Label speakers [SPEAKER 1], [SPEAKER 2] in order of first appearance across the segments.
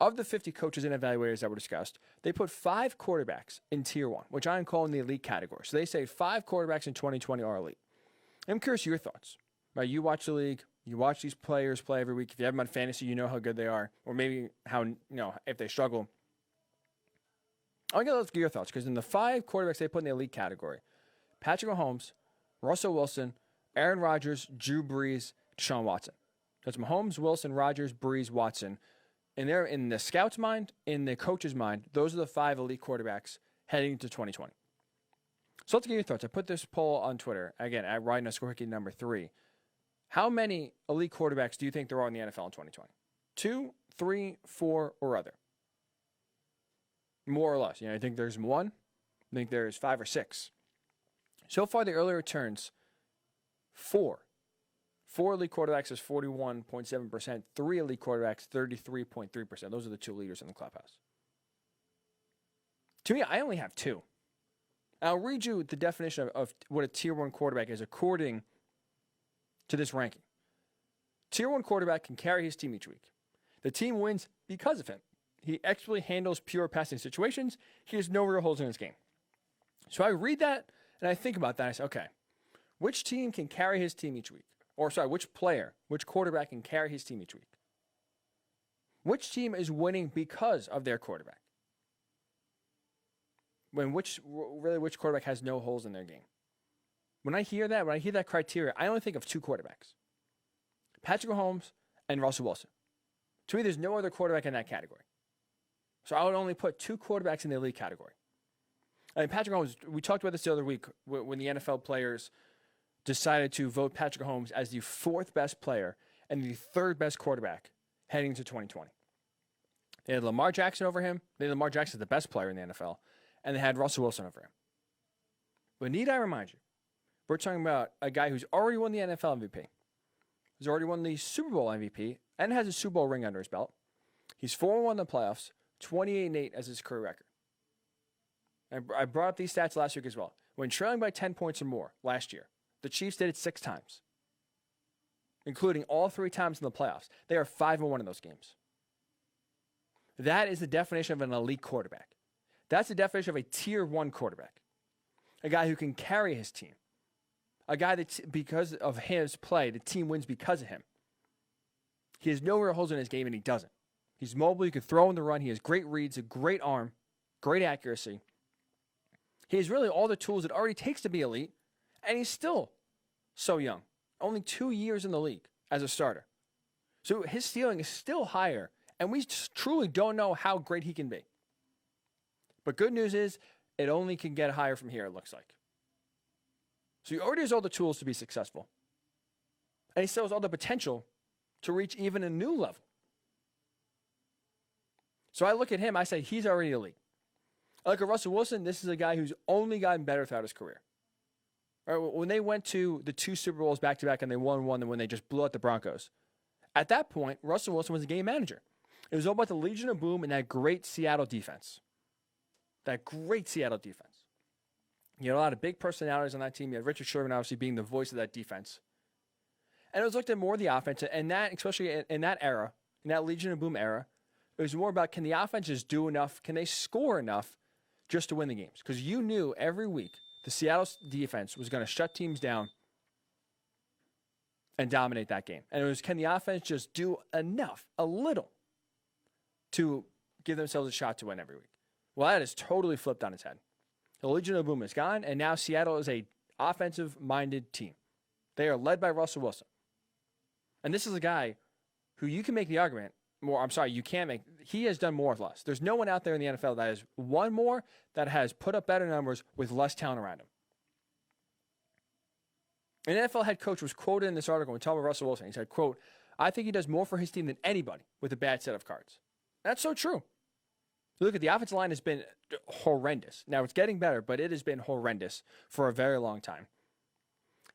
[SPEAKER 1] Of the 50 coaches and evaluators that were discussed, they put 5 quarterbacks in tier 1, which I am calling the elite category. So they say 5 quarterbacks in 2020 are elite. I'm curious your thoughts. Right, you watch the league, you watch these players play every week. If you have them on fantasy, you know how good they are, or maybe how, if they struggle. I want to get your thoughts, because in the 5 quarterbacks they put in the elite category, Patrick Mahomes, Russell Wilson, Aaron Rodgers, Drew Brees, Deshaun Watson. That's Mahomes, Wilson, Rodgers, Brees, Watson. And they're in the scout's mind, in the coach's mind, those are the 5 elite quarterbacks heading into 2020. So let's get your thoughts. I put this poll on Twitter, again, at Ryan_Hickey number 3. How many elite quarterbacks do you think there are in the NFL in 2020? 2, 3, 4, or other? More or less. I think there's 1. I think there's 5 or 6. So far, the early returns, 4. 4 elite quarterbacks is 41.7%. 3 elite quarterbacks, 33.3%. Those are the 2 leaders in the clubhouse. To me, I only have 2. I'll read you the definition of what a tier 1 quarterback is according to this ranking. Tier 1 quarterback can carry his team each week. The team wins because of him. He expertly handles pure passing situations. He has no real holes in his game. So I read that and I think about that. And I say, okay, which team can carry his team each week? Or sorry, which quarterback can carry his team each week? Which team is winning because of their quarterback? Which quarterback has no holes in their game? When I hear that criteria, I only think of 2 quarterbacks. Patrick Mahomes and Russell Wilson. To me, there's no other quarterback in that category. So I would only put 2 quarterbacks in the elite category. I mean, Patrick Mahomes, we talked about this the other week when the NFL players decided to vote Patrick Mahomes as the 4th best player and the 3rd best quarterback heading into 2020. They had Lamar Jackson over him. Lamar Jackson is the best player in the NFL. And they had Russell Wilson over him. But need I remind you, we're talking about a guy who's already won the NFL MVP, who's already won the Super Bowl MVP, and has a Super Bowl ring under his belt. He's 4-1 in the playoffs, 28-8 as his career record. I brought up these stats last week as well. When trailing by 10 points or more last year, the Chiefs did it 6 times, including all 3 times in the playoffs. They are 5-1 in those games. That is the definition of an elite quarterback. That's the definition of a tier 1 quarterback. A guy who can carry his team. A guy that, because of his play, the team wins because of him. He has no real holes in his game, and he doesn't. He's mobile. He can throw in the run. He has great reads, a great arm, great accuracy. He has really all the tools it already takes to be elite, and he's still so young. Only 2 years in the league as a starter. So his ceiling is still higher, and we truly don't know how great he can be. But good news is, it only can get higher from here, it looks like. So he already has all the tools to be successful. And he still has all the potential to reach even a new level. So I look at him, I say, he's already elite. I look at Russell Wilson, this is a guy who's only gotten better throughout his career. Right, when they went to the 2 Super Bowls back-to-back and they won one, and when they just blew out the Broncos, at that point, Russell Wilson was a game manager. It was all about the Legion of Boom and that great Seattle defense. That great Seattle defense. You had a lot of big personalities on that team. You had Richard Sherman obviously being the voice of that defense. And it was looked at more the offense, and that, especially in that era, in that Legion of Boom era, it was more about, can the offense just do enough? Can they score enough just to win the games? Because you knew every week the Seattle defense was going to shut teams down and dominate that game. And it was, can the offense just do enough, a little, to give themselves a shot to win every week? Well, that is totally flipped on its head. The Legion of Boom is gone, and now Seattle is a offensive-minded team. They are led by Russell Wilson. And this is a guy who you can make the argument, you can't make, he has done more with less. There's no one out there in the NFL that has won more, that has put up better numbers with less talent around him. An NFL head coach was quoted in this article when talking about Russell Wilson. He said, quote, "I think he does more for his team than anybody with a bad set of cards." That's so true. Look at the offensive line has been horrendous. Now it's getting better, but it has been horrendous for a very long time.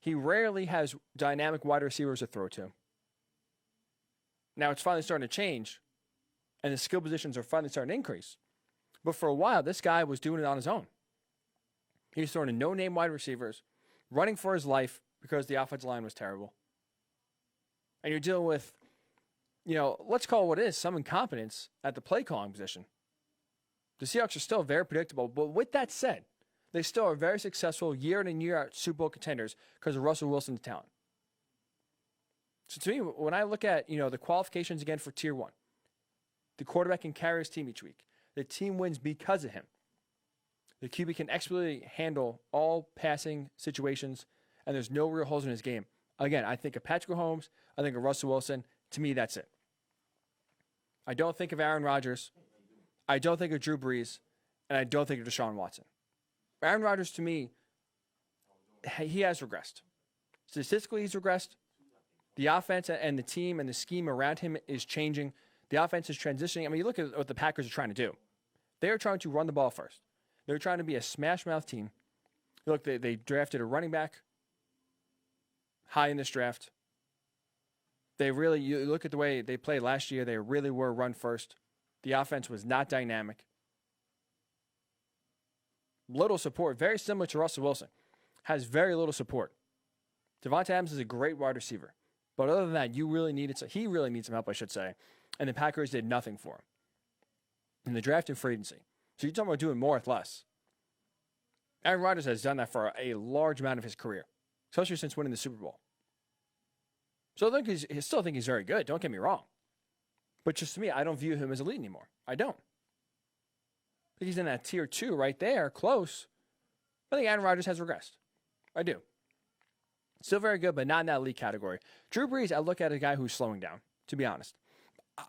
[SPEAKER 1] He rarely has dynamic wide receivers to throw to. Now it's finally starting to change, and the skill positions are finally starting to increase. But for a while, this guy was doing it on his own. He was throwing to no-name wide receivers, running for his life because the offensive line was terrible. And you're dealing with let's call it what it is, some incompetence at the play calling position. The Seahawks are still very predictable. But with that said, they still are very successful year in and year out Super Bowl contenders because of Russell Wilson's talent. So to me, when I look at, the qualifications again for Tier 1, the quarterback can carry his team each week. The team wins because of him. The QB can expertly handle all passing situations, and there's no real holes in his game. Again, I think of Patrick Mahomes. I think of Russell Wilson. To me, that's it. I don't think of Aaron Rodgers. I don't think of Drew Brees. And I don't think of Deshaun Watson. Aaron Rodgers, to me, he has regressed. Statistically, he's regressed. The offense and the team and the scheme around him is changing. The offense is transitioning. I mean, you look at what the Packers are trying to do. They are trying to run the ball first. They're trying to be a smash-mouth team. Look, they drafted a running back high in this draft. You look at the way they played last year, they really were run first. The offense was not dynamic. Little support, very similar to Russell Wilson. Has very little support. Devontae Adams is a great wide receiver. But other than that, he really needs some help, I should say. And the Packers did nothing for him in the draft and free agency. So you're talking about doing more with less. Aaron Rodgers has done that for a large amount of his career, especially since winning the Super Bowl. So I still think he's very good. Don't get me wrong. But just to me, I don't view him as elite anymore. I don't. I think he's in that tier 2 right there, close. I think Aaron Rodgers has regressed. I do. Still very good, but not in that elite category. Drew Brees, I look at a guy who's slowing down, to be honest.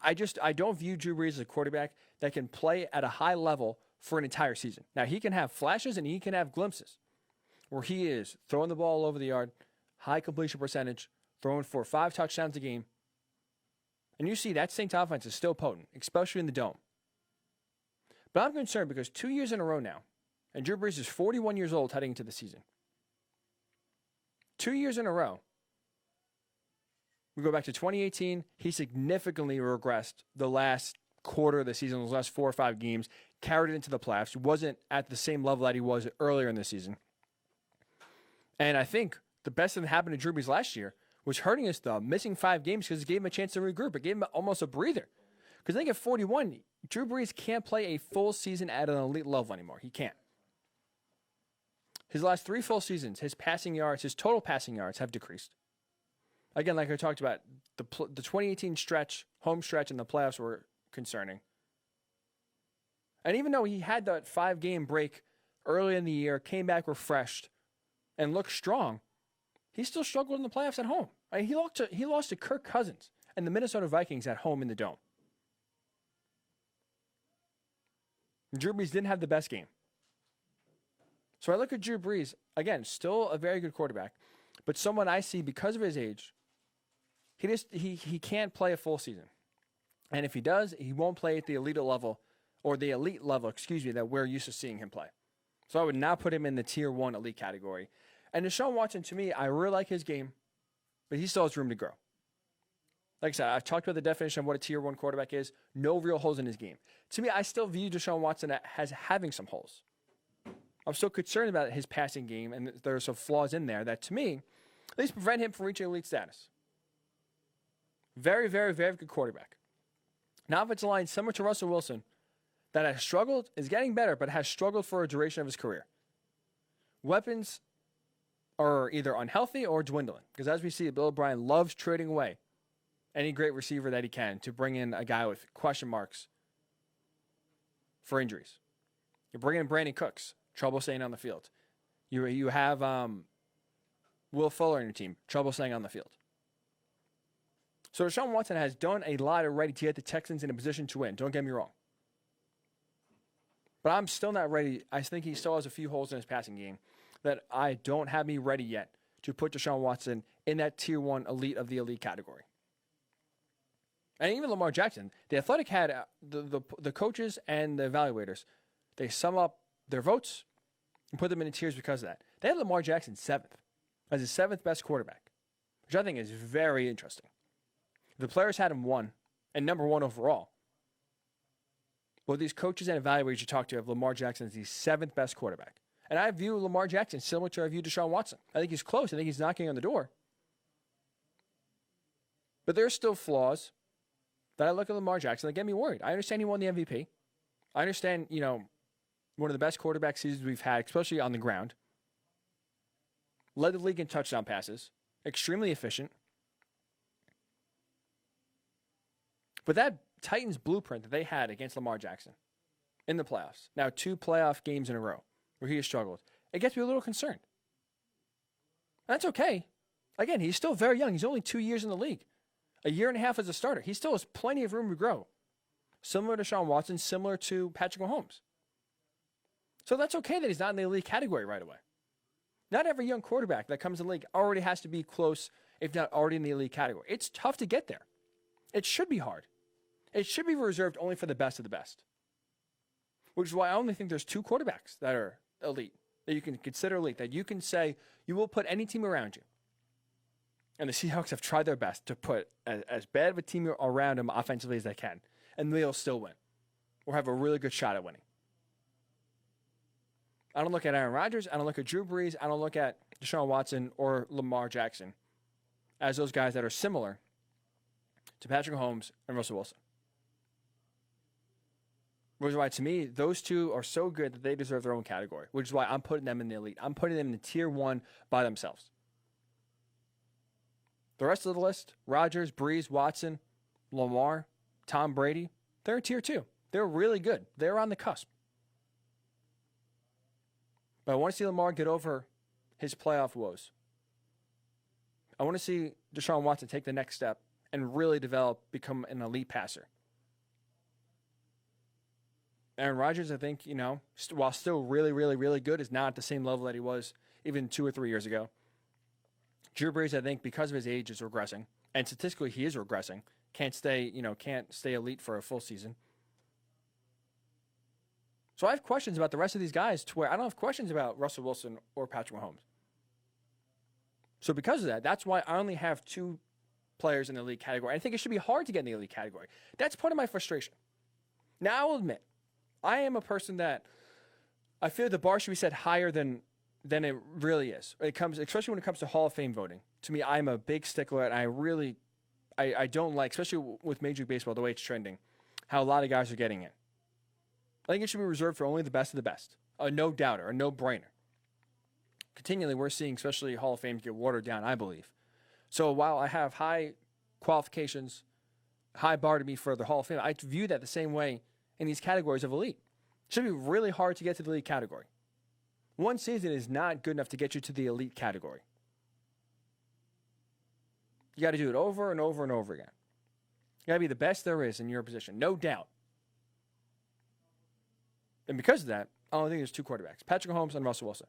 [SPEAKER 1] I don't view Drew Brees as a quarterback that can play at a high level for an entire season. Now, he can have flashes and he can have glimpses where he is throwing the ball all over the yard, high completion percentage, throwing for 5 touchdowns a game. And you see that Saints offense is still potent, especially in the dome. But I'm concerned because 2 years in a row now, and Drew Brees is 41 years old heading into the season. 2 years in a row, we go back to 2018, he significantly regressed the last quarter of the season, those last 4 or 5 games, carried it into the playoffs. He wasn't at the same level that he was earlier in the season. And I think the best thing that happened to Drew Brees last year was hurting us, though, missing 5 games because it gave him a chance to regroup. It gave him almost a breather. Because I think at 41, Drew Brees can't play a full season at an elite level anymore. He can't. His last 3 full seasons, his total passing yards have decreased. Again, like I talked about, the 2018 home stretch, and the playoffs were concerning. And even though he had that 5-game break early in the year, came back refreshed, and looked strong, he still struggled in the playoffs at home. I mean, he lost to Kirk Cousins and the Minnesota Vikings at home in the Dome. Drew Brees didn't have the best game. So I look at Drew Brees, again, still a very good quarterback, but someone I see because of his age, he can't play a full season. And if he does, he won't play at the elite level, that we're used to seeing him play. So I would not put him in the tier 1 elite category. And Deshaun Watson, to me, I really like his game, but he still has room to grow. Like I said, I've talked about the definition of what a tier 1 quarterback is. No real holes in his game. To me, I still view Deshaun Watson as having some holes. I'm still concerned about his passing game, and there are some flaws in there that, to me, at least prevent him from reaching elite status. Very, very, very good quarterback. Now, offensive line similar to Russell Wilson that has struggled, is getting better, but has struggled for a duration of his career. Weapons are either unhealthy or dwindling, because as we see, Bill O'Brien loves trading away any great receiver that he can to bring in a guy with question marks for injuries. You're bringing in Brandon Cooks, trouble staying on the field. You have Will Fuller on your team, trouble staying on the field. So Deshaun Watson has done a lot already to get the Texans in a position to win. Don't get me wrong. But I'm still not ready. I think he still has a few holes in his passing game that I don't have me ready yet to put Deshaun Watson in that tier 1 elite of the elite category. And even Lamar Jackson, the Athletic had the coaches and the evaluators, they sum up their votes and put them into tiers because of that. They had Lamar Jackson 7th as his 7th best quarterback, which I think is very interesting. The players had him 1 and number 1 overall. But these coaches and evaluators you talk to have Lamar Jackson as the 7th best quarterback. And I view Lamar Jackson similar to I view Deshaun Watson. I think he's close. I think he's knocking on the door. But there's still flaws. that I look at Lamar Jackson that get me worried. I understand he won the MVP. I understand, one of the best quarterback seasons we've had, especially on the ground. Led the league in touchdown passes. Extremely efficient. But that Titans blueprint that they had against Lamar Jackson in the playoffs, now 2 playoff games in a row where he has struggled, it gets me a little concerned. That's okay. Again, he's still very young. He's only 2 years in the league. A year and a half as a starter. He still has plenty of room to grow. Similar to Deshaun Watson, similar to Patrick Mahomes. So that's okay that he's not in the elite category right away. Not every young quarterback that comes in the league already has to be close, if not already in the elite category. It's tough to get there. It should be hard. It should be reserved only for the best of the best. Which is why I only think there's 2 quarterbacks that are elite, that you can consider elite, that you can say you will put any team around you. And the Seahawks have tried their best to put as bad of a team around them offensively as they can. And they'll still win. Or have a really good shot at winning. I don't look at Aaron Rodgers. I don't look at Drew Brees. I don't look at Deshaun Watson or Lamar Jackson as those guys that are similar to Patrick Mahomes and Russell Wilson. Which is why, to me, those 2 are so good that they deserve their own category. Which is why I'm putting them in the elite. I'm putting them in the tier 1 by themselves. The rest of the list, Rodgers, Brees, Watson, Lamar, Tom Brady, they're in tier 2. They're really good. They're on the cusp. But I want to see Lamar get over his playoff woes. I want to see Deshaun Watson take the next step and really become an elite passer. Aaron Rodgers, I think, while still really, really, really good, is not at the same level that he was even 2 or 3 years ago. Drew Brees, I think, because of his age, is regressing. And statistically, he is regressing. Can't stay elite for a full season. So I have questions about the rest of these guys to where I don't have questions about Russell Wilson or Patrick Mahomes. So because of that, that's why I only have 2 players in the elite category. I think it should be hard to get in the elite category. That's part of my frustration. Now, I will admit, I am a person that I feel the bar should be set higher than it really is. Especially when it comes to Hall of Fame voting. To me, I'm a big stickler, and I don't like, especially with Major League Baseball, the way it's trending, how a lot of guys are getting it. I think it should be reserved for only the best of the best. A no-doubter, a no-brainer. Continually, we're seeing, especially Hall of Fame, get watered down, I believe. So while I have high qualifications, high bar to me for the Hall of Fame, I view that the same way in these categories of elite. It should be really hard to get to the elite category. One season is not good enough to get you to the elite category. You got to do it over and over and over again. You got to be the best there is in your position, no doubt. And because of that, I only think there's 2 quarterbacks, Patrick Mahomes and Russell Wilson.